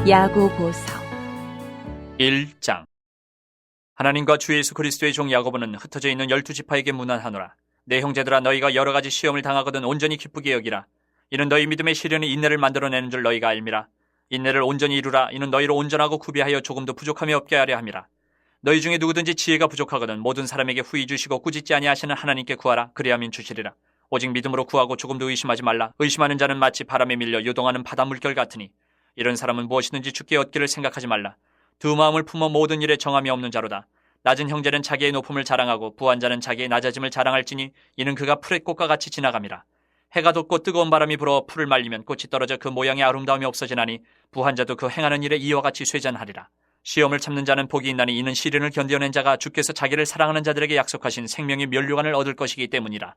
야고보서 1장. 하나님과 주 예수 그리스도의 종 야고보는 흩어져 있는 12지파에게 문안하노라. 내 형제들아, 너희가 여러 가지 시험을 당하거든 온전히 기쁘게 여기라. 이는 너희 믿음의 시련이 인내를 만들어내는 줄 너희가 알미라. 인내를 온전히 이루라. 이는 너희로 온전하고 구비하여 조금도 부족함이 없게 하려 함이라. 너희 중에 누구든지 지혜가 부족하거든 모든 사람에게 후히 주시고 꾸짖지 아니하시는 하나님께 구하라. 그리하면 주시리라. 오직 믿음으로 구하고 조금도 의심하지 말라. 의심하는 자는 마치 바람에 밀려 요동하는 바다 물결 같으니 이런 사람은 무엇이든지 주께 얻기를 생각하지 말라. 두 마음을 품어 모든 일에 정함이 없는 자로다. 낮은 형제는 자기의 높음을 자랑하고 부한 자는 자기의 낮아짐을 자랑할지니 이는 그가 풀의 꽃과 같이 지나감이라. 해가 돋고 뜨거운 바람이 불어 풀을 말리면 꽃이 떨어져 그 모양의 아름다움이 없어지나니 부한 자도 그 행하는 일에 이와 같이 쇠잔하리라. 시험을 참는 자는 복이 있나니 이는 시련을 견뎌낸 자가 주께서 자기를 사랑하는 자들에게 약속하신 생명의 면류관을 얻을 것이기 때문이라.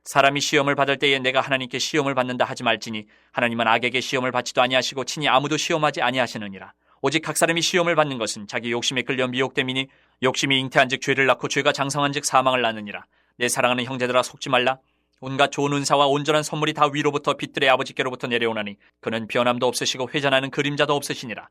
사람이 시험을 받을 때에 내가 하나님께 시험을 받는다 하지 말지니 하나님은 악에게 시험을 받지도 아니하시고 친히 아무도 시험하지 아니하시느니라. 오직 각 사람이 시험을 받는 것은 자기 욕심에 끌려 미혹됨이니 욕심이 잉태한즉 죄를 낳고 죄가 장성한즉 사망을 낳느니라. 내 사랑하는 형제들아, 속지 말라. 온갖 좋은 은사와 온전한 선물이 다 위로부터 빛들의 아버지께로부터 내려오나니 그는 변함도 없으시고 회전하는 그림자도 없으시니라.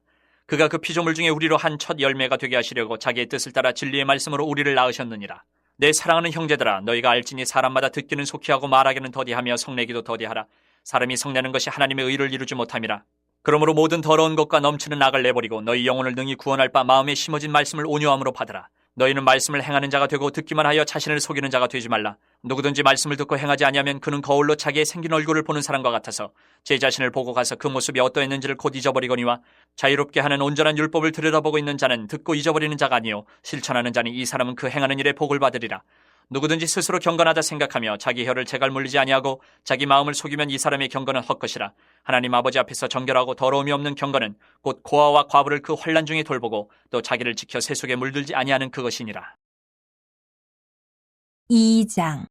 그가 그 피조물 중에 우리로 한 첫 열매가 되게 하시려고 자기의 뜻을 따라 진리의 말씀으로 우리를 낳으셨느니라. 내 사랑하는 형제들아, 너희가 알지니 사람마다 듣기는 속히 하고 말하기는 더디하며 성내기도 더디하라. 사람이 성내는 것이 하나님의 의를 이루지 못함이라. 그러므로 모든 더러운 것과 넘치는 악을 내버리고 너희 영혼을 능히 구원할 바 마음에 심어진 말씀을 온유함으로 받으라. 너희는 말씀을 행하는 자가 되고 듣기만 하여 자신을 속이는 자가 되지 말라. 누구든지 말씀을 듣고 행하지 아니하면 그는 거울로 자기의 생긴 얼굴을 보는 사람과 같아서 제 자신을 보고 가서 그 모습이 어떠했는지를 곧 잊어버리거니와 자유롭게 하는 온전한 율법을 들여다보고 있는 자는 듣고 잊어버리는 자가 아니요 실천하는 자니 이 사람은 그 행하는 일에 복을 받으리라. 누구든지 스스로 경건하다 생각하며 자기 혀를 재갈 물리지 아니하고 자기 마음을 속이면 이 사람의 경건은 헛것이라. 하나님 아버지 앞에서 정결하고 더러움이 없는 경건은 곧 고아와 과부를 그 환난 중에 돌보고 또 자기를 지켜 세속에 물들지 아니하는 그것이니라. 2장.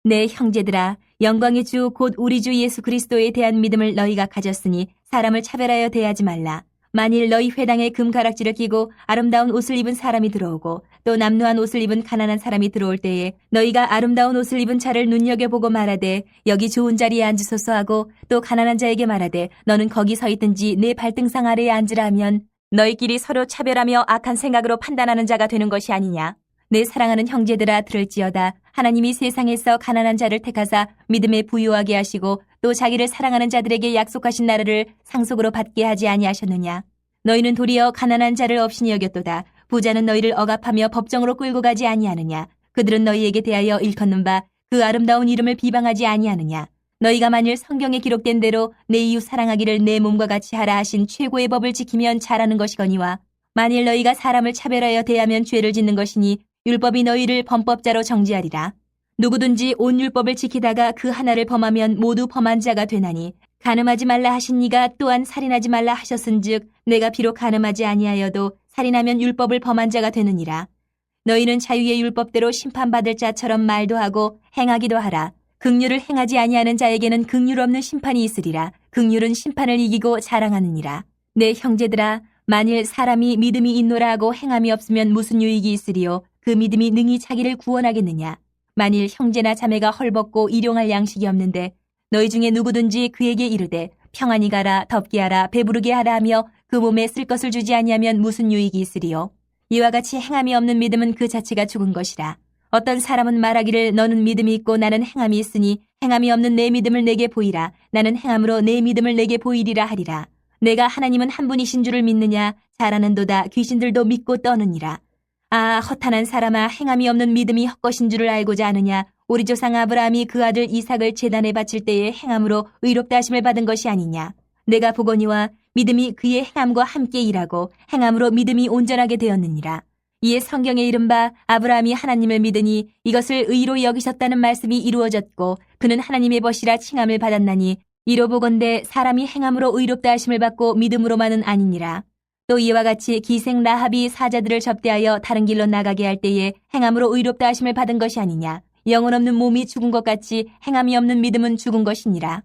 내 형제들아, 영광의 주 곧 우리 주 예수 그리스도에 대한 믿음을 너희가 가졌으니 사람을 차별하여 대하지 말라. 만일 너희 회당에 금가락지를 끼고 아름다운 옷을 입은 사람이 들어오고 또 남루한 옷을 입은 가난한 사람이 들어올 때에 너희가 아름다운 옷을 입은 자를 눈여겨보고 말하되 여기 좋은 자리에 앉으소서 하고 또 가난한 자에게 말하되 너는 거기 서 있든지 내 발등상 아래에 앉으라 하면 너희끼리 서로 차별하며 악한 생각으로 판단하는 자가 되는 것이 아니냐. 내 사랑하는 형제들아, 들을지어다. 하나님이 세상에서 가난한 자를 택하사 믿음에 부유하게 하시고 또 자기를 사랑하는 자들에게 약속하신 나라를 상속으로 받게 하지 아니하셨느냐. 너희는 도리어 가난한 자를 업신이 여겼도다. 부자는 너희를 억압하며 법정으로 끌고 가지 아니하느냐. 그들은 너희에게 대하여 일컫는 바 그 아름다운 이름을 비방하지 아니하느냐. 너희가 만일 성경에 기록된 대로 내 이웃 사랑하기를 내 몸과 같이 하라 하신 최고의 법을 지키면 잘하는 것이거니와 만일 너희가 사람을 차별하여 대하면 죄를 짓는 것이니 율법이 너희를 범법자로 정죄하리라. 누구든지 온 율법을 지키다가 그 하나를 범하면 모두 범한 자가 되나니 간음하지 말라 하신 이가 또한 살인하지 말라 하셨은즉 내가 비록 간음하지 아니하여도 살인하면 율법을 범한 자가 되느니라. 너희는 자유의 율법대로 심판받을 자처럼 말도 하고 행하기도 하라. 긍휼을 행하지 아니하는 자에게는 긍휼 없는 심판이 있으리라. 긍휼은 심판을 이기고 자랑하느니라. 내 형제들아, 만일 사람이 믿음이 있노라 하고 행함이 없으면 무슨 유익이 있으리요. 그 믿음이 능히 자기를 구원하겠느냐. 만일 형제나 자매가 헐벗고 일용할 양식이 없는데 너희 중에 누구든지 그에게 이르되 평안히 가라, 덥게 하라, 배부르게 하라 하며 그 몸에 쓸 것을 주지 아니하면 무슨 유익이 있으리요. 이와 같이 행함이 없는 믿음은 그 자체가 죽은 것이라. 어떤 사람은 말하기를 너는 믿음이 있고 나는 행함이 있으니 행함이 없는 내 믿음을 내게 보이라. 나는 행함으로 내 믿음을 내게 보이리라 하리라. 내가 하나님은 한 분이신 줄을 믿느냐. 잘하는도다. 귀신들도 믿고 떠느니라. 아, 허탄한 사람아, 행함이 없는 믿음이 헛것인 줄을 알고자 하느냐. 우리 조상 아브라함이 그 아들 이삭을 제단에 바칠 때에 행함으로 의롭다 하심을 받은 것이 아니냐. 내가 보거니와 믿음이 그의 행함과 함께 일하고 행함으로 믿음이 온전하게 되었느니라. 이에 성경에 이른바 아브라함이 하나님을 믿으니 이것을 의로 여기셨다는 말씀이 이루어졌고 그는 하나님의 벗이라 칭함을 받았나니 이로 보건대 사람이 행함으로 의롭다 하심을 받고 믿음으로만은 아니니라. 또 이와 같이 기생 라합이 사자들을 접대하여 다른 길로 나가게 할 때에 행함으로 의롭다 하심을 받은 것이 아니냐. 영혼 없는 몸이 죽은 것 같이 행함이 없는 믿음은 죽은 것이니라.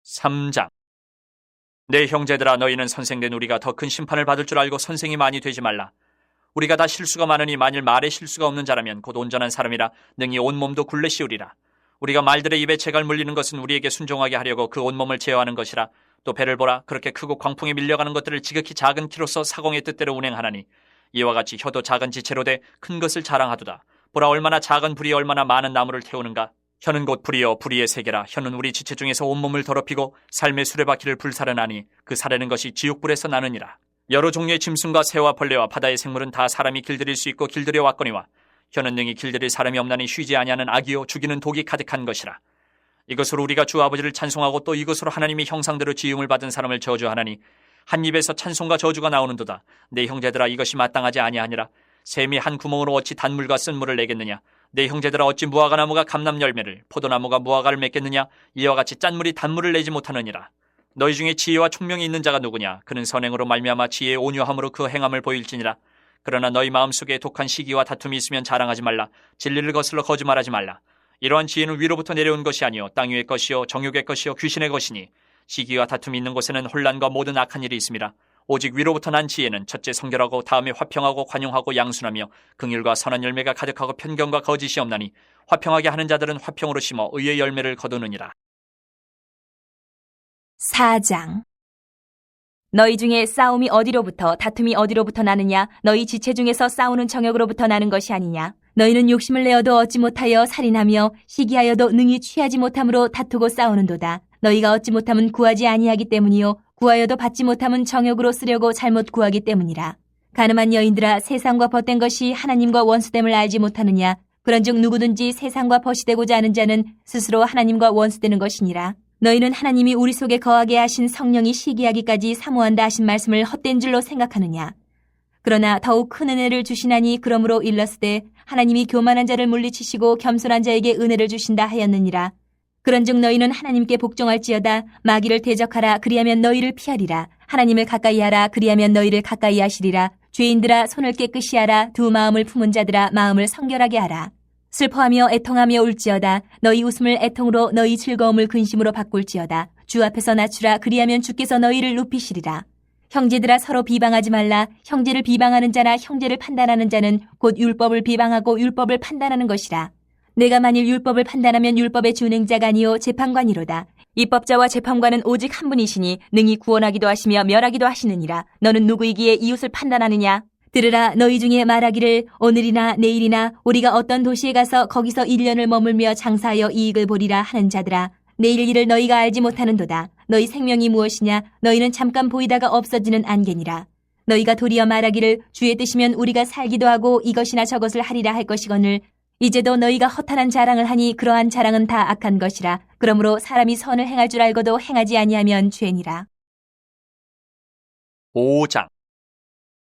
3장. 내 형제들아, 너희는 선생된 우리가 더 큰 심판을 받을 줄 알고 선생이 많이 되지 말라. 우리가 다 실수가 많으니 만일 말에 실수가 없는 자라면 곧 온전한 사람이라 능히 온몸도 굴레 씌우리라. 우리가 말들의 입에 재갈 물리는 것은 우리에게 순종하게 하려고 그 온몸을 제어하는 것이라. 또 배를 보라. 그렇게 크고 광풍에 밀려가는 것들을 지극히 작은 키로서 사공의 뜻대로 운행하나니 이와 같이 혀도 작은 지체로 돼 큰 것을 자랑하도다. 보라, 얼마나 작은 불이 얼마나 많은 나무를 태우는가. 혀는 곧 불이요 불의의 세계라. 혀는 우리 지체 중에서 온몸을 더럽히고 삶의 수레바퀴를 불사르나니 그 사르는 것이 지옥불에서 나느니라. 여러 종류의 짐승과 새와 벌레와 바다의 생물은 다 사람이 길들일 수 있고 길들여 왔거니와 혀는 능히 길들일 사람이 없나니 쉬지 아니하는 악이요 죽이는 독이 가득한 것이라. 이것으로 우리가 주 아버지를 찬송하고 또 이것으로 하나님이 형상대로 지음을 받은 사람을 저주하나니 한 입에서 찬송과 저주가 나오는도다. 내 형제들아, 이것이 마땅하지 아니하니라. 샘이 한 구멍으로 어찌 단물과 쓴물을 내겠느냐. 내 형제들아, 어찌 무화과나무가 감람 열매를, 포도나무가 무화과를 맺겠느냐. 이와 같이 짠물이 단물을 내지 못하느니라. 너희 중에 지혜와 총명이 있는 자가 누구냐. 그는 선행으로 말미암아 지혜의 온유함으로 그 행함을 보일지니라. 그러나 너희 마음속에 독한 시기와 다툼이 있으면 자랑하지 말라. 진리를 거슬러 거짓말하지 말라. 이러한 지혜는 위로부터 내려온 것이 아니요 땅 위의 것이요 정욕의 것이요 귀신의 것이니 시기와 다툼이 있는 곳에는 혼란과 모든 악한 일이 있음이라. 오직 위로부터 난 지혜는 첫째 성결하고 다음에 화평하고 관용하고 양순하며 긍휼과 선한 열매가 가득하고 편견과 거짓이 없나니 화평하게 하는 자들은 화평으로 심어 의의 열매를 거두느니라. 4장. 너희 중에 싸움이 어디로부터 다툼이 어디로부터 나느냐. 너희 지체 중에서 싸우는 정욕으로부터 나는 것이 아니냐. 너희는 욕심을 내어도 얻지 못하여 살인하며 시기하여도 능히 취하지 못함으로 다투고 싸우는도다. 너희가 얻지 못함은 구하지 아니하기 때문이요 구하여도 받지 못함은 정욕으로 쓰려고 잘못 구하기 때문이라. 가늠한 여인들아, 세상과 벗된 것이 하나님과 원수됨을 알지 못하느냐. 그런즉 누구든지 세상과 벗이 되고자 하는 자는 스스로 하나님과 원수되는 것이니라. 너희는 하나님이 우리 속에 거하게 하신 성령이 시기하기까지 사모한다 하신 말씀을 헛된 줄로 생각하느냐. 그러나 더욱 큰 은혜를 주시나니 그러므로 일렀으되 하나님이 교만한 자를 물리치시고 겸손한 자에게 은혜를 주신다 하였느니라. 그런즉 너희는 하나님께 복종할지어다. 마귀를 대적하라. 그리하면 너희를 피하리라. 하나님을 가까이 하라. 그리하면 너희를 가까이 하시리라. 죄인들아, 손을 깨끗이 하라. 두 마음을 품은 자들아, 마음을 성결하게 하라. 슬퍼하며 애통하며 울지어다. 너희 웃음을 애통으로 너희 즐거움을 근심으로 바꿀지어다. 주 앞에서 낮추라. 그리하면 주께서 너희를 높이시리라. 형제들아, 서로 비방하지 말라. 형제를 비방하는 자나 형제를 판단하는 자는 곧 율법을 비방하고 율법을 판단하는 것이라. 내가 만일 율법을 판단하면 율법의 준행자가 아니요 재판관이로다. 입법자와 재판관은 오직 한 분이시니 능히 구원하기도 하시며 멸하기도 하시느니라. 너는 누구이기에 이웃을 판단하느냐? 들으라. 너희 중에 말하기를 오늘이나 내일이나 우리가 어떤 도시에 가서 거기서 1년을 머물며 장사하여 이익을 보리라 하는 자들아, 내일 일을 너희가 알지 못하는도다. 너희 생명이 무엇이냐? 너희는 잠깐 보이다가 없어지는 안개니라. 너희가 도리어 말하기를 주의 뜻이면 우리가 살기도 하고 이것이나 저것을 하리라 할 것이거늘 이제도 너희가 허탄한 자랑을 하니 그러한 자랑은 다 악한 것이라. 그러므로 사람이 선을 행할 줄 알고도 행하지 아니하면 죄니라. 5장.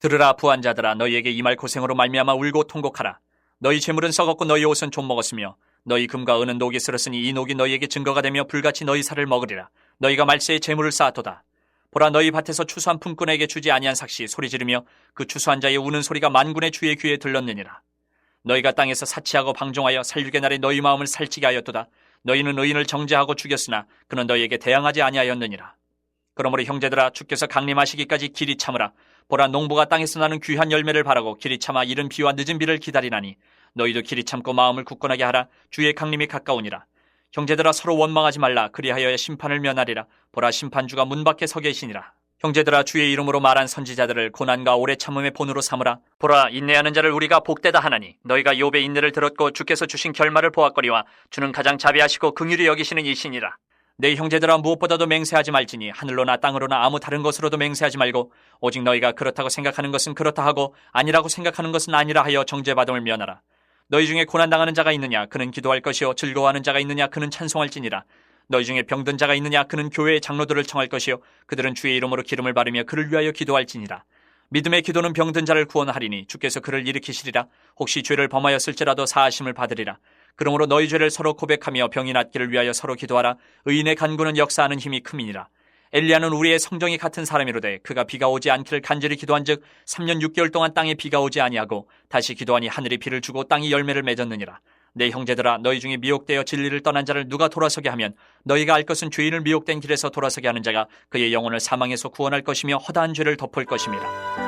들으라, 부한 자들아, 너희에게 이 말 고생으로 말미암아 울고 통곡하라. 너희 재물은 썩었고 너희 옷은 좀 먹었으며 너희 금과 은은 녹이 슬었으니 이 녹이 너희에게 증거가 되며 불같이 너희 살을 먹으리라. 너희가 말세에 재물을 쌓았도다. 보라, 너희 밭에서 추수한 품꾼에게 주지 아니한 삭시 소리 지르며 그 추수한 자의 우는 소리가 만군의 주의 귀에 들렀느니라. 너희가 땅에서 사치하고 방종하여 살육의 날에 너희 마음을 살찌게 하였도다. 너희는 의인을 정죄하고 죽였으나 그는 너희에게 대항하지 아니하였느니라. 그러므로 형제들아, 주께서 강림하시기까지 길이 참으라. 보라, 농부가 땅에서 나는 귀한 열매를 바라고 길이 참아 이른 비와 늦은 비를 기다리나니 너희도 길이 참고 마음을 굳건하게 하라. 주의 강림이 가까우니라. 형제들아, 서로 원망하지 말라. 그리하여 심판을 면하리라. 보라, 심판주가 문 밖에 서 계시니라. 형제들아, 주의 이름으로 말한 선지자들을 고난과 오래 참음의 본으로 삼으라. 보라, 인내하는 자를 우리가 복되다 하나니 너희가 욥의 인내를 들었고 주께서 주신 결말을 보았거니와 주는 가장 자비하시고 긍휼히 여기시는 이시니라. 내 형제들아, 무엇보다도 맹세하지 말지니 하늘로나 땅으로나 아무 다른 것으로도 맹세하지 말고 오직 너희가 그렇다고 생각하는 것은 그렇다 하고 아니라고 생각하는 것은 아니라 하여 정죄받음을 면하라. 너희 중에 고난당하는 자가 있느냐? 그는 기도할 것이요. 즐거워하는 자가 있느냐? 그는 찬송할지니라. 너희 중에 병든 자가 있느냐? 그는 교회의 장로들을 청할 것이요. 그들은 주의 이름으로 기름을 바르며 그를 위하여 기도할지니라. 믿음의 기도는 병든 자를 구원하리니 주께서 그를 일으키시리라. 혹시 죄를 범하였을지라도 사하심을 받으리라. 그러므로 너희 죄를 서로 고백하며 병이 낫기를 위하여 서로 기도하라. 의인의 간구는 역사하는 힘이 큼이니라. 엘리야는 우리의 성정이 같은 사람이로되 그가 비가 오지 않기를 간절히 기도한즉 3년 6개월 동안 땅에 비가 오지 아니하고 다시 기도하니 하늘이 비를 주고 땅이 열매를 맺었느니라. 내 형제들아, 너희 중에 미혹되어 진리를 떠난 자를 누가 돌아서게 하면 너희가 알 것은 죄인을 미혹된 길에서 돌아서게 하는 자가 그의 영혼을 사망에서 구원할 것이며 허다한 죄를 덮을 것임이라.